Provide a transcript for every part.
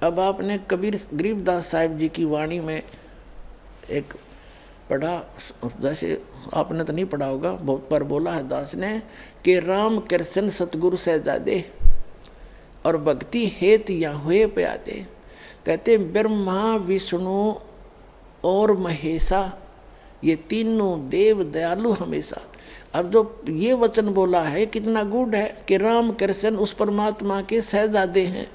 अब आपने कबीर गरीबदास साहिब जी की वाणी में एक पढ़ा, जैसे आपने तो नहीं पढ़ा होगा, बहुत बार बोला है दास ने कि राम कृष्ण सतगुरु सहजादे और भक्ति हेत या हुए प्यादे। कहते ब्रह्मा विष्णु और महेशा ये तीनों देव दयालु हमेशा। अब जो ये वचन बोला है कितना गूढ़ है कि राम कृष्ण उस परमात्मा के सहजादे हैं,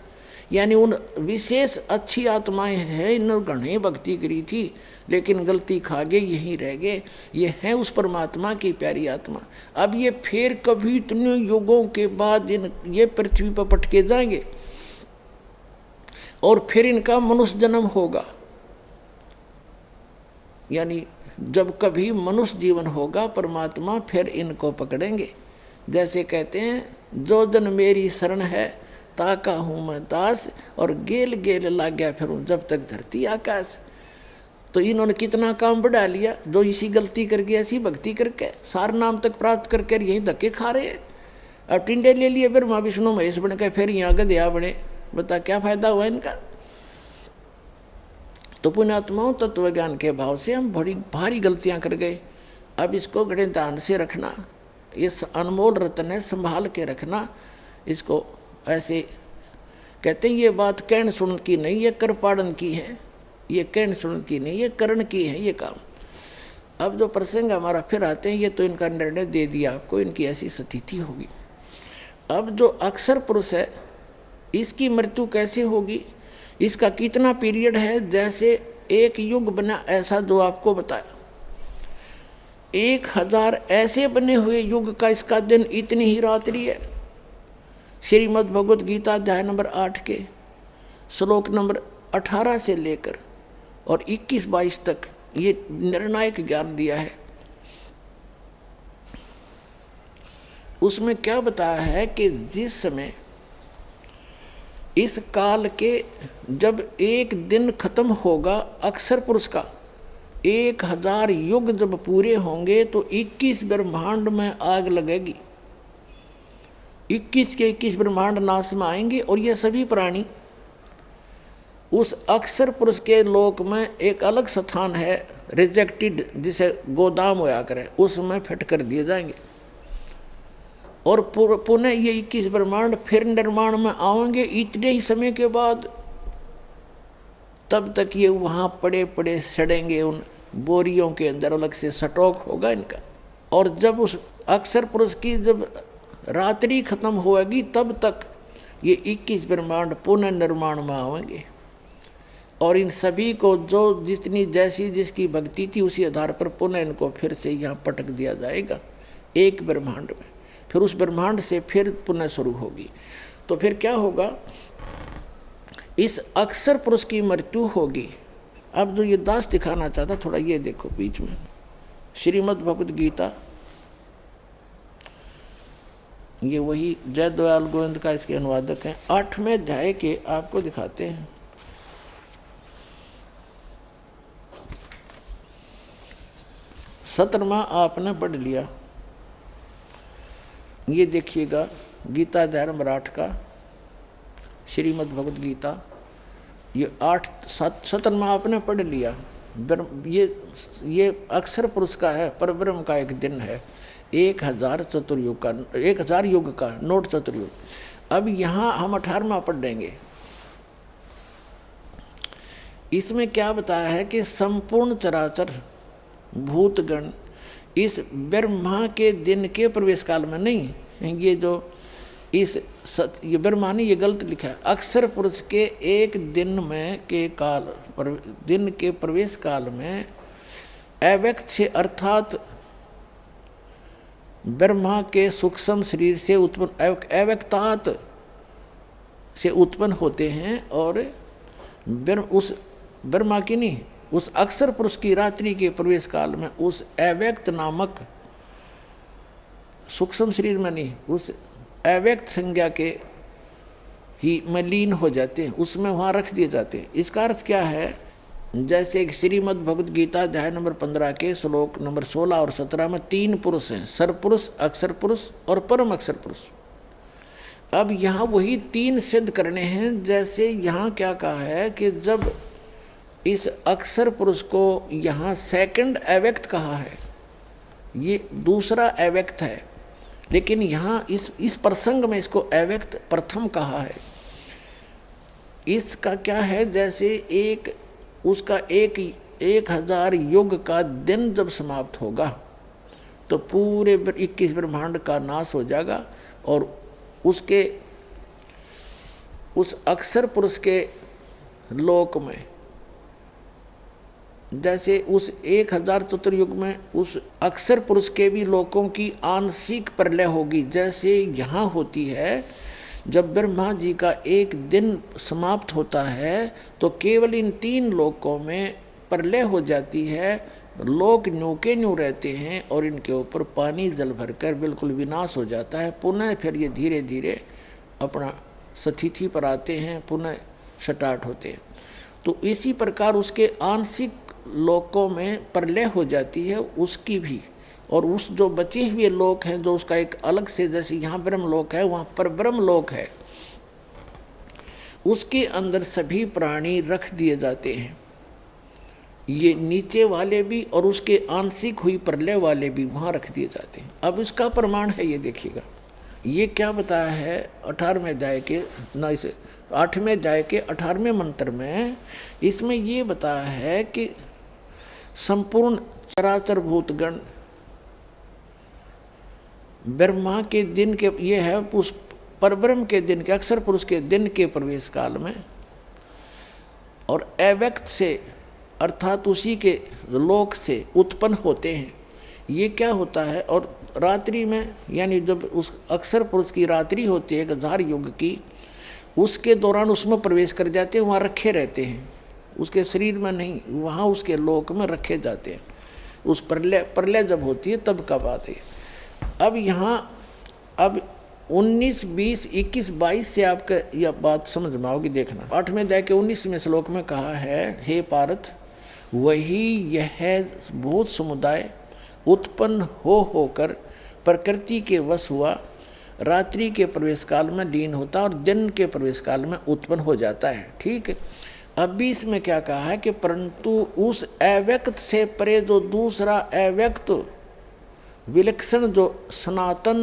यानी उन विशेष अच्छी आत्माएं हैं, इन्होंने घने भक्ति करी थी लेकिन गलती खा गए, यहीं रह गए। ये हैं उस परमात्मा की प्यारी आत्मा। अब ये फिर कभी इतने युगों के बाद ये पृथ्वी पर पटके जाएंगे और फिर इनका मनुष्य जन्म होगा। यानी जब कभी मनुष्य जीवन होगा परमात्मा फिर इनको पकड़ेंगे। जैसे कहते हैं जो जन मेरी शरण है ताका हूँ मैं दास, और गेल गेल लाग गया फिर जब तक धरती आकाश। तो इन्होंने कितना काम बढ़ा लिया, जो इसी गलती करके ऐसी भक्ति करके सार नाम तक प्राप्त करके यहीं धक्के खा रहे हैं। अब टिंडे ले लिए ब्रह्मा विष्णु महेश बन के फिर यहाँ गधया बने, बता क्या फायदा हुआ इनका। तो पुण्यात्माओं तत्व ज्ञान के भाव से हम बड़ी भारी गलतियां कर गए। अब इसको बड़े ध्यान से रखना, इस अनमोल रत्न है संभाल के रखना इसको। ऐसे कहते हैं ये बात कहन सुन की नहीं, ये कर पाड़न की है। ये कहन सुन की नहीं, ये करण की है ये काम। अब जो प्रसंग हमारा फिर आते हैं, ये तो इनका निर्णय दे दिया आपको, इनकी ऐसी स्थिति होगी। अब जो अक्षर पुरुष है इसकी मृत्यु कैसे होगी, इसका कितना पीरियड है, जैसे एक युग बना ऐसा जो आपको बताया। 1000 ऐसे बने हुए युग का इसका दिन इतनी ही रात्रि है। श्रीमद् भगवत गीता अध्याय नंबर 8 के श्लोक नंबर 18 से लेकर और 21-22 तक ये निर्णायक ज्ञान दिया है। उसमें क्या बताया है कि जिस समय इस काल के जब एक दिन खत्म होगा अक्षर पुरुष का, 1000 युग जब पूरे होंगे तो 21 ब्रह्मांड में आग लगेगी। 21 के 21 ब्रह्मांड नाश में आएंगे और ये सभी प्राणी उस अक्षर पुरुष के लोक में एक अलग स्थान है रिजेक्टेड, जिसे गोदाम होया करे, उसमें फिट कर दिए जाएंगे। और पुनः ये 21 ब्रह्मांड फिर निर्माण में आएंगे इतने ही समय के बाद। तब तक ये वहाँ पड़े पड़े सड़ेंगे, उन बोरियों के अंदर अलग से स्टॉक होगा इनका। और जब उस अक्षर पुरुष की जब रात्रि खत्म होगी तब तक ये 21 ब्रह्मांड पुनः निर्माण में आएंगे। और इन सभी को जो जितनी जैसी जिसकी भक्ति थी उसी आधार पर पुनः इनको फिर से यहाँ पटक दिया जाएगा एक ब्रह्मांड में। फिर उस ब्रह्मांड से फिर पुनः शुरू होगी। तो फिर क्या होगा, इस अक्षर पुरुष की मृत्यु होगी। अब जो ये दास दिखाना चाहता थोड़ा ये देखो बीच में, श्रीमद् भगवत गीता, ये वही जय दयाल गोविंद का इसके अनुवादक हैं। 8वें अध्याय के आपको दिखाते हैं। सतरमा आपने पढ़ लिया, ये देखिएगा गीता अध्याय नंबर 8 का श्रीमद् भगवत गीता, ये 7 आपने पढ़ लिया। ये अक्षर पुरुष का है, परब्रह्म का एक दिन है, 1000 चतुर्युग का, 1000 युग का, नोट चतुर्युग। अब यहाँ हम 18वां पढ़ देंगे। इसमें क्या बताया है कि संपूर्ण चराचर भूतगण इस ब्रह्मा के दिन के प्रवेश काल में नहीं, ये जो ये ब्रह्मा ने ये गलत लिखा है, अक्षर पुरुष के एक दिन में के काल दिन के प्रवेश काल में अव्यक्त से अर्थात ब्रह्मा के सूक्ष्म शरीर से उत्पन्न अव्यक्तात से उत्पन्न होते हैं। और उस ब्रह्मा की नहीं, उस अक्षर पुरुष की रात्रि के प्रवेश काल में उस अव्यक्त नामक सूक्ष्म शरीर में नहीं, उस अव्यक्त संज्ञा के ही में लीन हो जाते हैं, उसमें वहाँ रख दिए जाते हैं। इसका अर्थ क्या है जैसे एक श्रीमद् भगवद गीता अध्याय नंबर 15 के श्लोक नंबर 16 और 17 में 3 पुरुष हैं, सरपुरुष, अक्षर पुरुष और परम अक्षर पुरुष। अब यहाँ वही 3 सिद्ध करने हैं। जैसे यहाँ क्या कहा है कि जब इस अक्षर पुरुष को यहाँ सेकंड अव्यक्त कहा है, ये दूसरा अव्यक्त है, लेकिन यहाँ इस प्रसंग में इसको अव्यक्त प्रथम कहा है। इसका क्या है, जैसे उसका 1000 युग का दिन जब समाप्त होगा तो पूरे 21 ब्रह्मांड का नाश हो जाएगा और उस अक्षर पुरुष के लोक में, जैसे उस 1000 चतुर्युग में उस अक्षर पुरुष के भी लोकों की आंशिक प्रलय होगी। जैसे यहाँ होती है, जब ब्रह्मा जी का एक दिन समाप्त होता है तो केवल इन 3 लोकों में प्रलय हो जाती है, लोक न्यू के न्यू रहते हैं और इनके ऊपर पानी जल भरकर बिल्कुल विनाश हो जाता है। पुनः फिर ये धीरे धीरे अपना स्थिति पर आते हैं, पुनः स्टार्ट होते हैं। तो इसी प्रकार उसके आंशिक लोकों में प्रलय हो जाती है उसकी भी, और उस जो बचे हुए लोक हैं जो उसका एक अलग से, जैसे यहाँ ब्रह्म लोक है वहाँ पर ब्रह्म लोक है, उसके अंदर सभी प्राणी रख दिए जाते हैं, ये नीचे वाले भी और उसके आंशिक हुई प्रलय वाले भी वहाँ रख दिए जाते हैं। अब इसका प्रमाण है, ये देखिएगा, ये क्या बताया है 18वें अध्याय के 8वें अध्याय के 18वें मंत्र में। इसमें ये बताया है कि संपूर्ण चराचर भूतगण ब्रह्मा के दिन के, ये है उस परब्रह्म के दिन के, अक्षर पुरुष के दिन के प्रवेश काल में और अव्यक्त से अर्थात उसी के लोक से उत्पन्न होते हैं। ये क्या होता है, और रात्रि में, यानी जब उस अक्षर पुरुष की रात्रि होती है 1000 युग की, उसके दौरान उसमें प्रवेश कर जाते हैं, वहाँ रखे रहते हैं, उसके शरीर में नहीं, वहाँ उसके लोक में रखे जाते हैं। उस प्रलय जब होती है तब का बात है। अब यहाँ अब 19, 20, 21, 22 से आपका यह बात समझ में आओगी। देखना 8वें अध्याय के 19वें श्लोक में कहा है, हे पार्थ, वही यह भूत समुदाय उत्पन्न होकर प्रकृति के वश हुआ, रात्रि के प्रवेश काल में लीन होता और दिन के प्रवेश काल में उत्पन्न हो जाता है। ठीक है। अब भी इसमें क्या कहा है कि परंतु उस अव्यक्त से परे जो दूसरा अव्यक्त विलक्षण जो सनातन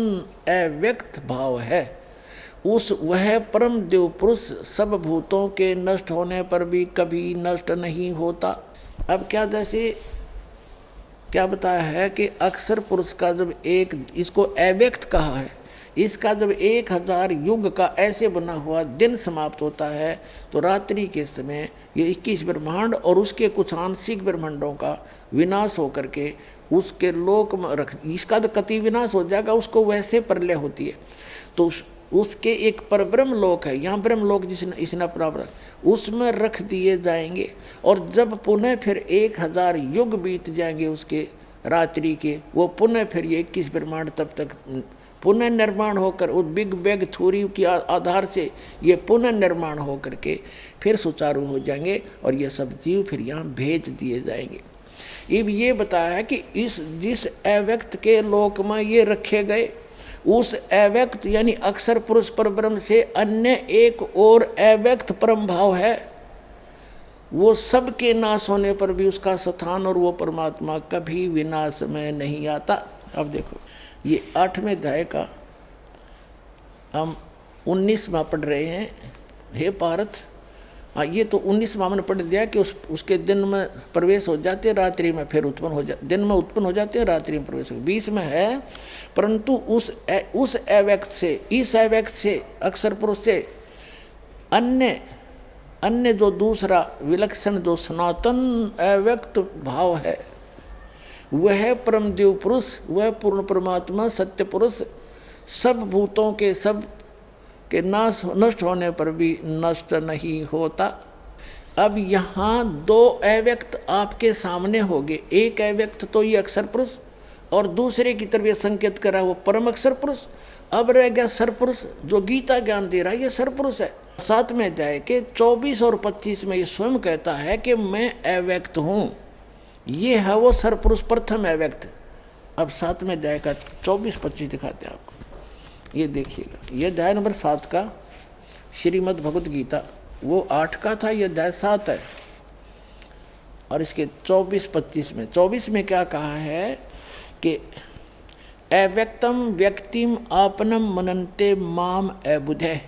अव्यक्त भाव है, वह परम देव पुरुष सब भूतों के नष्ट होने पर भी कभी नष्ट नहीं होता। अब क्या, जैसे क्या बताया है कि अक्षर पुरुष का जब इसको अव्यक्त कहा है, इसका जब 1000 युग का ऐसे बना हुआ दिन समाप्त होता है तो रात्रि के समय ये 21 ब्रह्मांड और उसके कुछ आंशिक ब्रह्मांडों का विनाश होकर के उसके लोक में इसका तो कति विनाश हो जाएगा, उसको वैसे प्रलय होती है। तो उसके एक परब्रह्म लोक है, यहाँ ब्रह्म लोक जिसने इसने प्राप्त, उसमें रख दिए जाएंगे। और जब पुनः फिर 1000 युग बीत जाएंगे उसके रात्रि के, वो पुनः फिर ये 21 ब्रह्मांड तब तक पुनः निर्माण होकर उस बिग बैग थ्योरी के आधार से ये पुनः निर्माण होकर के फिर सुचारू हो जाएंगे और ये सब जीव फिर यहाँ भेज दिए जाएंगे। अब ये बताया है कि जिस अव्यक्त के लोक में ये रखे गए, उस अव्यक्त यानी अक्षर पुरुष परब्रह्म से अन्य एक और अव्यक्त परम भाव है, वो सबके नाश होने पर भी उसका स्थान और वो परमात्मा कभी विनाश में नहीं आता। अब देखो ये 8वें अध्याय का हम 19वां पढ़ रहे हैं। हे पार्थ, ये तो 19वां मैंने पढ़ दिया कि उसके दिन में प्रवेश हो जाते, रात्रि में फिर उत्पन्न हो जाते, दिन में उत्पन्न हो जाते हैं, रात्रि में प्रवेश हो। 20 में है, परंतु उस अव्यक्त से, इस अव्यक्त से, अक्षर पुरुष से अन्य जो दूसरा विलक्षण जो सनातन अव्यक्त भाव है, वह परमदेव पुरुष, वह पूर्ण परमात्मा सत्य पुरुष सब भूतों के सब के नष्ट होने पर भी नष्ट नहीं होता। अब यहाँ 2 अव्यक्त आपके सामने होंगे, एक अव्यक्त तो ये अक्षर पुरुष और दूसरे की तरफ ये संकेत करा वो परम अक्षर पुरुष। अब रह गया सर पुरुष, जो गीता ज्ञान दे रहा है ये सर पुरुष है। 7वें अध्याय के 24 और 25 में ये स्वयं कहता है कि मैं अव्यक्त हूँ। ये है वो सरपुरुष प्रथम अव्यक्त। अब 7वें अध्याय का 24-25 दिखाते हैं आपको, ये देखिएगा। ये अध्याय नंबर 7 का श्रीमद् भगवत गीता, वो 8 का था, ये अध्याय 7 है। और इसके 24-25 में 24 में क्या कहा है कि अव्यक्तम व्यक्तिम आपनम मनन्ते माम अबुधे।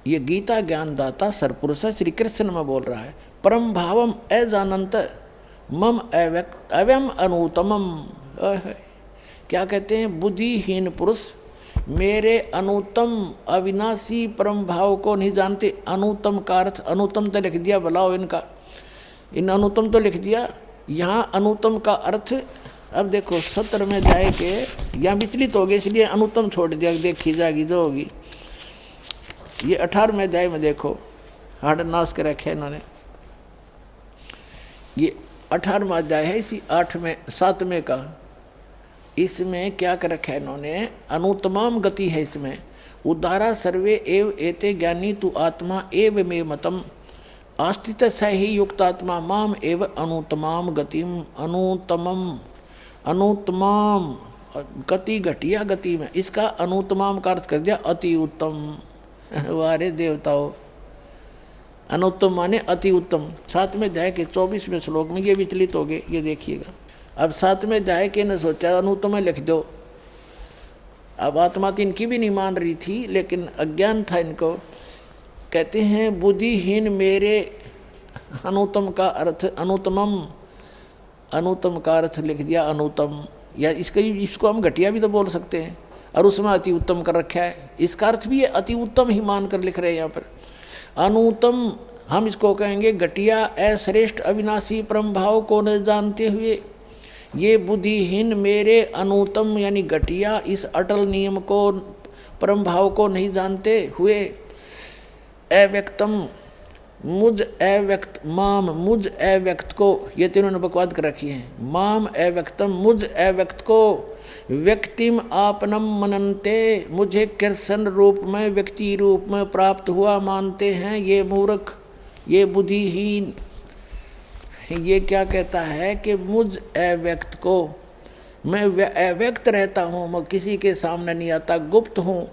ये गीता ज्ञानदाता सरपुरुष श्री कृष्ण में बोल रहा है। परम भावम अजानंत मम अव्यम अनुतमम। क्या कहते हैं? बुद्धिहीन पुरुष मेरे अनुतम अविनाशी परम भाव को नहीं जानते। अनुतम का अर्थ, अनुतम तो लिख दिया, बुलाओ इनका, इन अनुतम तो लिख दिया। यहाँ अनुतम का अर्थ, अब देखो 17 में जाए के यहाँ विचलित हो गए, इसलिए अनुतम छोड़ दिया, देखी जाएगी जो होगी। ये 18वें अध्याय में देखो, हाड़नाश के रखे इन्होंने। ये 18वां अध्याय है, इसी 7वें का। इसमें क्या कर रखा है इन्होंने? अनुतमाम गति है इसमें। उदारा सर्वे एव एते ज्ञानी तु आत्मा एव मे मतम आस्थित स ही युक्तात्मा माम एव अनुतमाम गतिम। अनुतमाम गति, घटिया गति में, इसका अनुतमाम का अर्थ कर दिया अति उत्तम। वारे देवताओं, अनुत्तम माने अति उत्तम। 7वें अध्याय के 24वें श्लोक में ये विचलित हो गए, ये देखिएगा। अब 7वें अध्याय के ने सोचा अनुत्तम लिख दो। अब आत्मा तो इनकी भी नहीं मान रही थी, लेकिन अज्ञान था इनको। कहते हैं बुद्धिहीन मेरे, अनुतम का अर्थ अनुतमम, अनुतम का अर्थ लिख दिया अनुतम, या इसको हम घटिया भी तो बोल सकते हैं, और उसमें अति उत्तम कर रखा है। इसका अर्थ भी अति उत्तम ही मान कर लिख रहे हैं यहाँ पर। अनुतम हम इसको कहेंगे घटिया, अश्रेष्ठ, अविनाशी परम भाव को न जानते हुए ये बुद्धिहीन मेरे अनुतम यानी घटिया इस अटल नियम को, परम भाव को नहीं जानते हुए अव्यक्तम मुझ अव्यक्त माम, मुझ अव्यक्त को, ये तीनों ने बकवाद कर रखी है। माम अव्यक्तम, मुझ अव्यक्त को व्यक्तिम आपनम मनन्ते, मुझे कृष्ण रूप में, व्यक्ति रूप में प्राप्त हुआ मानते हैं ये मूर्ख, ये बुद्धिहीन। ये क्या कहता है कि मुझ अव्यक्त को, मैं अव्यक्त रहता हूँ, मैं किसी के सामने नहीं आता, गुप्त हूँ,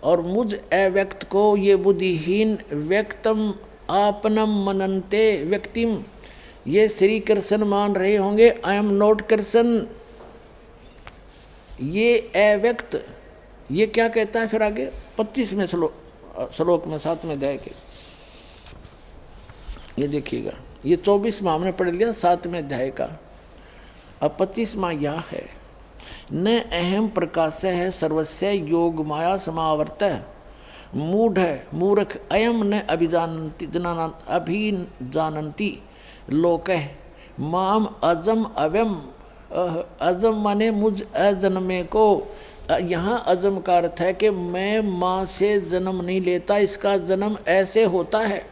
और मुझ अव्यक्त को ये बुद्धिहीन व्यक्तम आपनम मनन्ते व्यक्तिम, ये श्री कृष्ण मान रहे होंगे। I am not Krishna. ये अव्यक्त, ये क्या कहता है फिर आगे 25वें श्लोक में 7वें अध्याय के, ये देखिएगा। ये 24वां हमने पढ़ लिया 7वें अध्याय का। अब 25वां यह है, न अहम प्रकाश है सर्वस्य योग माया समावर्त मूढ़ मूर्ख अयम न अभिजानन्ति लोक माम अजम अव्यम। अजम माने मुझ अजन्मे को। यहाँ अजम का अर्थ है कि मैं माँ से जन्म नहीं लेता, इसका जन्म ऐसे होता है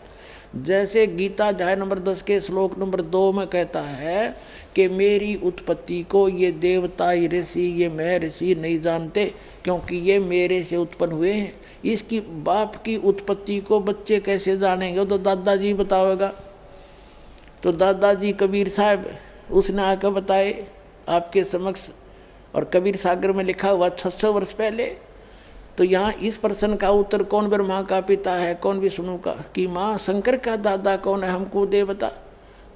जैसे गीता अध्याय नंबर 10 के श्लोक नंबर 2 में कहता है कि मेरी उत्पत्ति को ये देवता, ये ऋषि, ये मैं ऋषि नहीं जानते, क्योंकि ये मेरे से उत्पन्न हुए हैं। इसकी बाप की उत्पत्ति को बच्चे कैसे जानेंगे? तो दादाजी बतावेगा। तो दादाजी कबीर साहब, उसने आकर बताए आपके समक्ष, और कबीर सागर में लिखा हुआ 600 वर्ष पहले। तो यहाँ इस प्रश्न का उत्तर कौन ब्रह्मा का पिता है, कौन विष्णु का, कि माँ शंकर का दादा कौन है, हमको दे बता।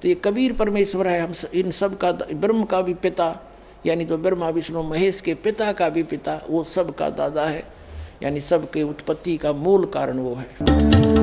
तो ये कबीर परमेश्वर है, हम इन सब का, ब्रह्म का भी पिता, यानी तो ब्रह्मा विष्णु महेश के पिता का भी पिता, वो सब का दादा है, यानी सब के उत्पत्ति का मूल कारण वो है।